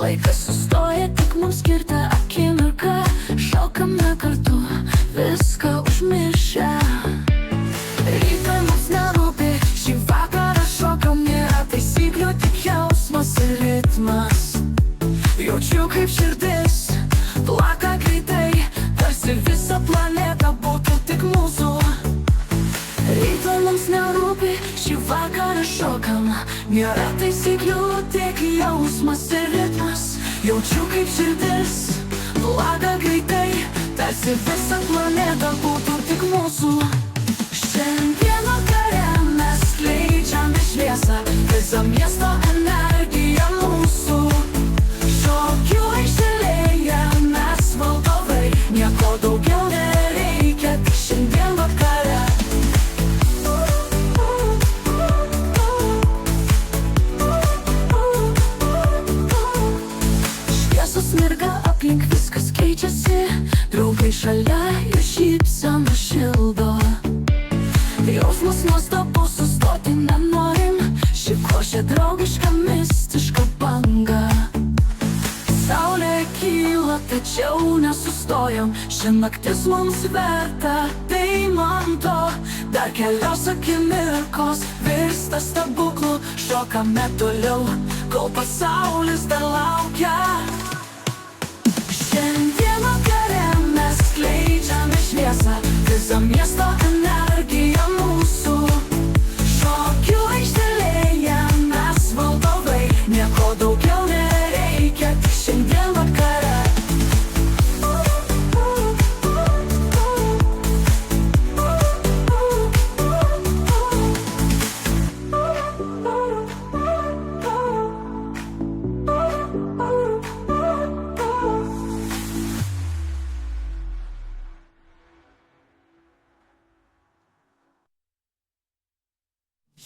Laikas sustoja, tik mums skirta akimirka. Šokame kartu, viską užmiršę. Rytoj mums nerūpi, šį vakarą šokam. Nėra taisyklių, tik jausmas ir ritmas. Jaučiu, kaip širdis plaka greitai, tarsi visa planeta būtų tik mūsų. Rytoj mums nerūpi, šį vakarą šokam. Nėra taisyklių, tik jausmas ir ritmas. Jaučiu, kaip širdis plaka greitai, tarsi visa planeta būtų tik mūsų. Šiandien vakare mes skleidžiame šviesą, visą miesto energiją mūsų. Šokių aikštelėje mes valdovai, nieko daugiau nereikia, tik šiandien vakare. Šviesos mirga aplink, viskas keičiasi. Draugai šalia ir šypsena šildo. Jausmas nuostabus, sustoti nenorim. Ši košė draugiška, mistiška banga. Saulė kyla, tačiau nesustojam. Ši naktis mums verta deimanto. Dar kelios akimirkos virsta stebuklu. Šokame toliau, kol pasaulis dar laukia. Šiandien vakare mes skleidžiame šviesą, visą miesto energiją mūsų. Šokių aikštelėje mes valdovai, nieko daugiau nereikia, tik šiandien vakare.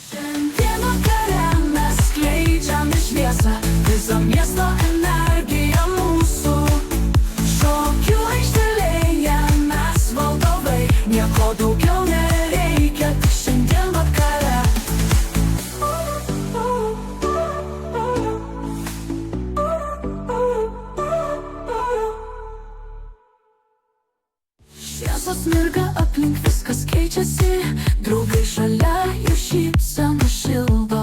Šiandien vakare mes skleidžiame šviesą, visą miesto energiją mūsų. Šokių aikštelėje mes valdovai, nieko daugiau nereikia, tik šiandien vakare. Šviesos mirga aplink, viskas keičiasi. Draugai šalia jų šypsena šildo.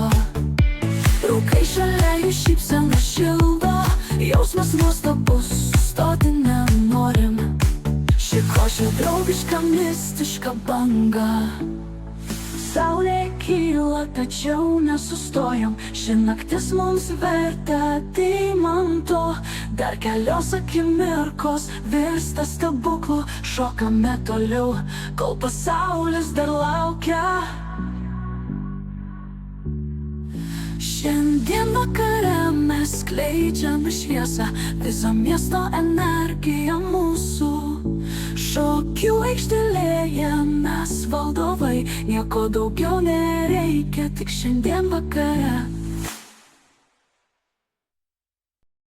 Draugai šalia jų šypsena šildo. Jausmas nuostabus, sustoti nenorim. Ši košė draugiška, mistiška banga. Saulė kyla, tačiau nesustojam. Ši naktis mums verta deimanto. Dar kelios akimirkos virsta stebuklu. Šokame toliau, kol pasaulis dar laukia. Šiandien vakare mes skleidžiame šviesą, visą miesto energiją mūsų. Šokių aikštelėje mes valdovai, nieko daugiau nereikia, tik šiandien vakare.